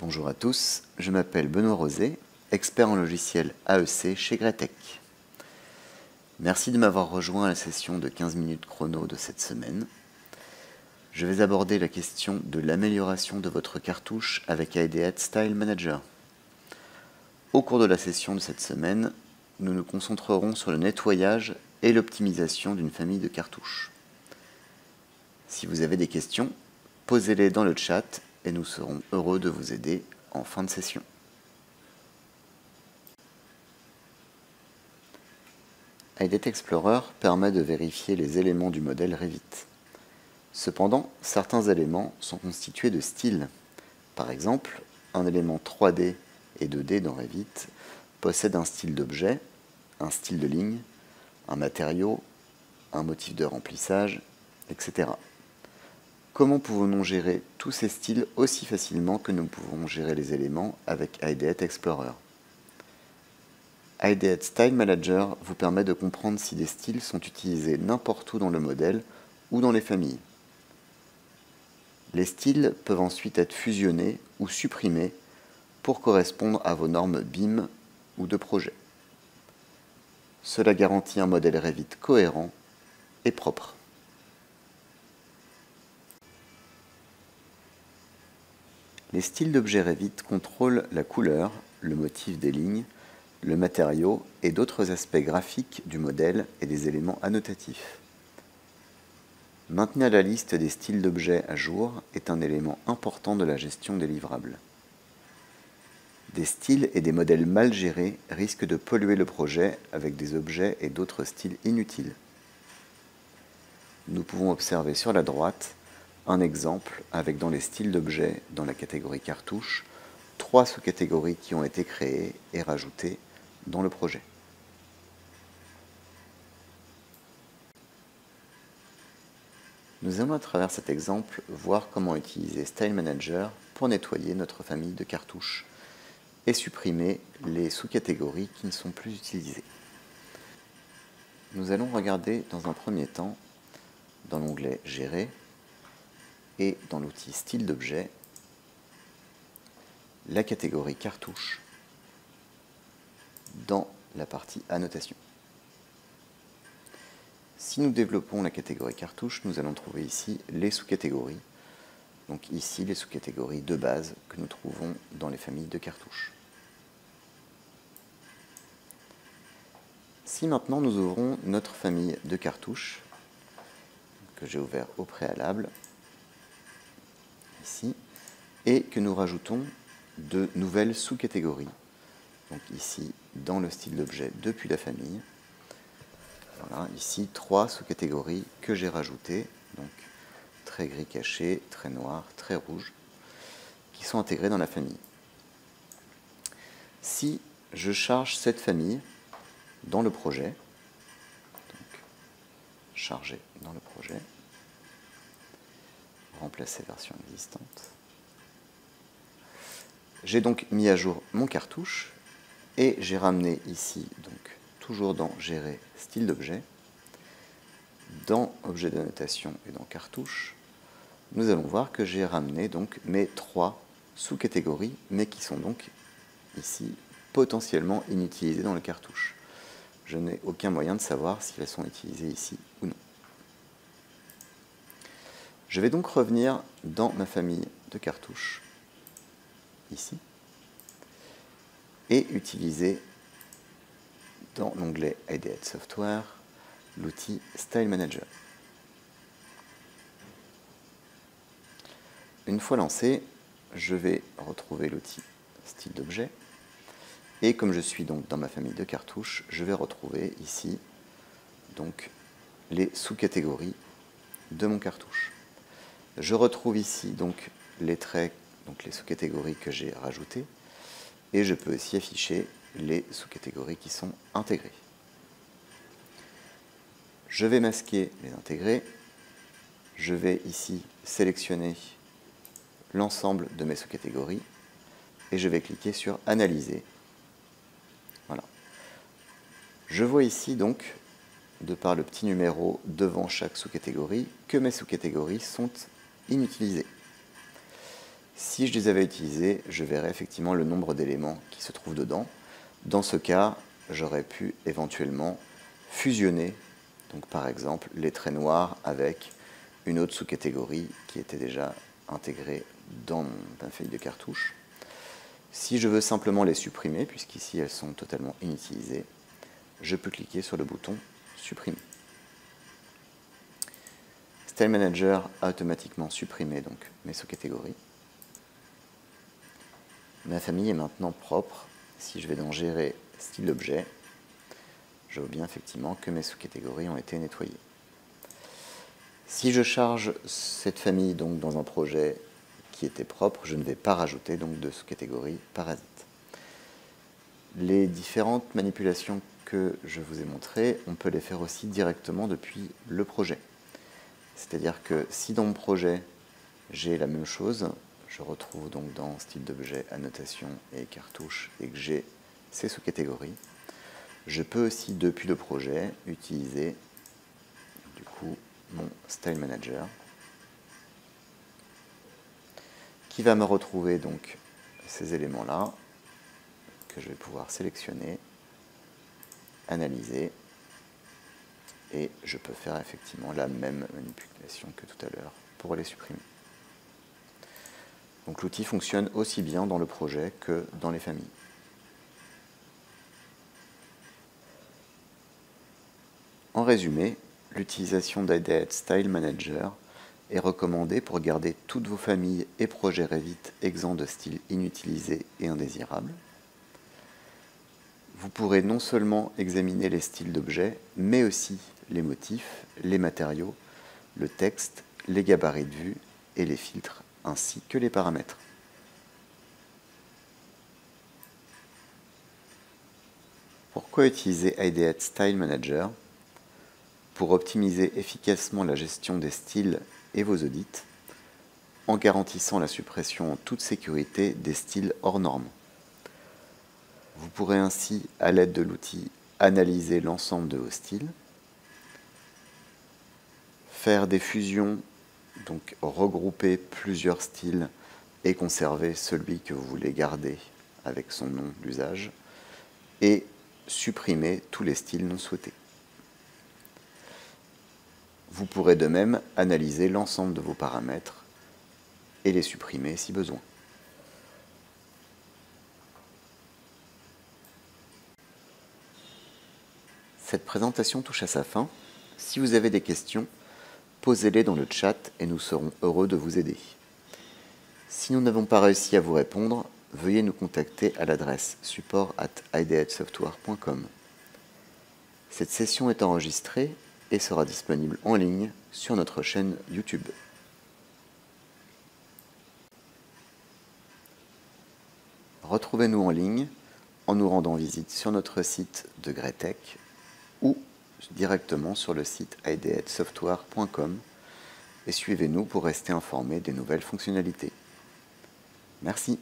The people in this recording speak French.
Bonjour à tous, je m'appelle Benoît Rosé, expert en logiciel AEC chez Gretech. Merci de m'avoir rejoint à la session de 15 minutes chrono de cette semaine. Je vais aborder la question de l'amélioration de votre cartouche avec IdeaT Style Manager. Au cours de la session de cette semaine, nous nous concentrerons sur le nettoyage et l'optimisation d'une famille de cartouches. Si vous avez des questions, posez-les dans le chat et nous serons heureux de vous aider en fin de session. IdeaT Explorer permet de vérifier les éléments du modèle Revit. Cependant, certains éléments sont constitués de styles. Par exemple, un élément 3D et 2D dans Revit possède un style d'objet, un style de ligne, un matériau, un motif de remplissage, etc. Comment pouvons-nous gérer tous ces styles aussi facilement que nous pouvons gérer les éléments avec IdeaT Explorer? IdeaT Style Manager vous permet de comprendre si des styles sont utilisés n'importe où dans le modèle ou dans les familles. Les styles peuvent ensuite être fusionnés ou supprimés pour correspondre à vos normes BIM ou de projet. Cela garantit un modèle Revit cohérent et propre. Les styles d'objets Revit contrôlent la couleur, le motif des lignes, le matériau et d'autres aspects graphiques du modèle et des éléments annotatifs. Maintenir la liste des styles d'objets à jour est un élément important de la gestion des livrables. Des styles et des modèles mal gérés risquent de polluer le projet avec des objets et d'autres styles inutiles. Nous pouvons observer sur la droite un exemple avec dans les styles d'objets dans la catégorie cartouche, 3 sous-catégories qui ont été créées et rajoutées dans le projet. Nous allons à travers cet exemple voir comment utiliser Style Manager pour nettoyer notre famille de cartouches et supprimer les sous-catégories qui ne sont plus utilisées. Nous allons regarder dans un premier temps dans l'onglet Gérer et dans l'outil Style d'objet la catégorie cartouche dans la partie Annotation. Si nous développons la catégorie cartouche, nous allons trouver ici les sous-catégories. Donc ici, les sous-catégories de base que nous trouvons dans les familles de cartouches. Si maintenant nous ouvrons notre famille de cartouches, que j'ai ouvert au préalable, ici, et que nous rajoutons de nouvelles sous-catégories, donc ici, dans le style d'objet depuis la famille, voilà, ici, 3 sous-catégories que j'ai rajoutées, donc très gris caché, très noir, très rouge, qui sont intégrées dans la famille. Si je charge cette famille dans le projet, donc charger dans le projet, remplacer version existante, j'ai donc mis à jour mon cartouche et j'ai ramené ici, donc toujours dans Gérer style d'objet, dans Objet d'annotation et dans Cartouche, nous allons voir que j'ai ramené donc mes 3 sous-catégories, mais qui sont donc ici potentiellement inutilisées dans le cartouche. Je n'ai aucun moyen de savoir si elles sont utilisées ici ou non. Je vais donc revenir dans ma famille de cartouches, ici, et utiliser dans l'onglet IdeaT Software l'outil Style Manager. Une fois lancé, je vais retrouver l'outil Style d'objet et comme je suis donc dans ma famille de cartouches, je vais retrouver ici donc les sous-catégories de mon cartouche. Je retrouve ici donc les traits, donc les sous-catégories que j'ai rajoutées et je peux aussi afficher les sous-catégories qui sont intégrées. Je vais masquer les intégrés. Je vais ici sélectionner l'ensemble de mes sous-catégories et je vais cliquer sur Analyser. Voilà. Je vois ici donc, de par le petit numéro devant chaque sous-catégorie, que mes sous-catégories sont inutilisées. Si Si je les avais utilisés, je verrais effectivement le nombre d'éléments qui se trouvent dedans. Dans ce cas, j'aurais pu éventuellement fusionner, donc par exemple, les traits noirs avec une autre sous-catégorie qui était déjà intégrée dans ma feuille de cartouche. Si je veux simplement les supprimer, puisqu'ici elles sont totalement inutilisées, je peux cliquer sur le bouton supprimer. Style Manager a automatiquement supprimé donc mes sous-catégories. Ma famille est maintenant propre. Si je vais dans Gérer style d'objet, je vois bien effectivement que mes sous-catégories ont été nettoyées. Si je charge cette famille donc dans un projet qui était propre, je ne vais pas rajouter donc de sous-catégories parasites. Les différentes manipulations que je vous ai montrées, on peut les faire aussi directement depuis le projet. C'est-à-dire que si dans mon projet, j'ai la même chose, je retrouve donc dans style d'objet, annotation et cartouche, et que j'ai ces sous-catégories, je peux aussi depuis le projet utiliser du coup mon Style Manager qui va me retrouver donc ces éléments-là que je vais pouvoir sélectionner, analyser, et je peux faire effectivement la même manipulation que tout à l'heure pour les supprimer. Donc l'outil fonctionne aussi bien dans le projet que dans les familles. En résumé, l'utilisation d'IdeaHead Style Manager est recommandée pour garder toutes vos familles et projets Revit exempts de styles inutilisés et indésirables. Vous pourrez non seulement examiner les styles d'objets, mais aussi les motifs, les matériaux, le texte, les gabarits de vue et les filtres, ainsi que les paramètres. Pourquoi utiliser IdeaHead Style Manager? Pour optimiser efficacement la gestion des styles et vos audits, en garantissant la suppression en toute sécurité des styles hors normes. Vous pourrez ainsi, à l'aide de l'outil, analyser l'ensemble de vos styles, faire des fusions, donc regrouper plusieurs styles et conserver celui que vous voulez garder avec son nom d'usage, et supprimer tous les styles non souhaités. Vous pourrez de même analyser l'ensemble de vos paramètres et les supprimer si besoin. Cette présentation touche à sa fin. Si vous avez des questions, posez-les dans le chat et nous serons heureux de vous aider. Si nous n'avons pas réussi à vous répondre, veuillez nous contacter à l'adresse support@ideaheadsoftware.com. Cette session est enregistrée et sera disponible en ligne sur notre chaîne YouTube. Retrouvez-nous en ligne en nous rendant visite sur notre site de Gretech ou directement sur le site ideaheadsoftware.com et suivez-nous pour rester informé des nouvelles fonctionnalités. Merci.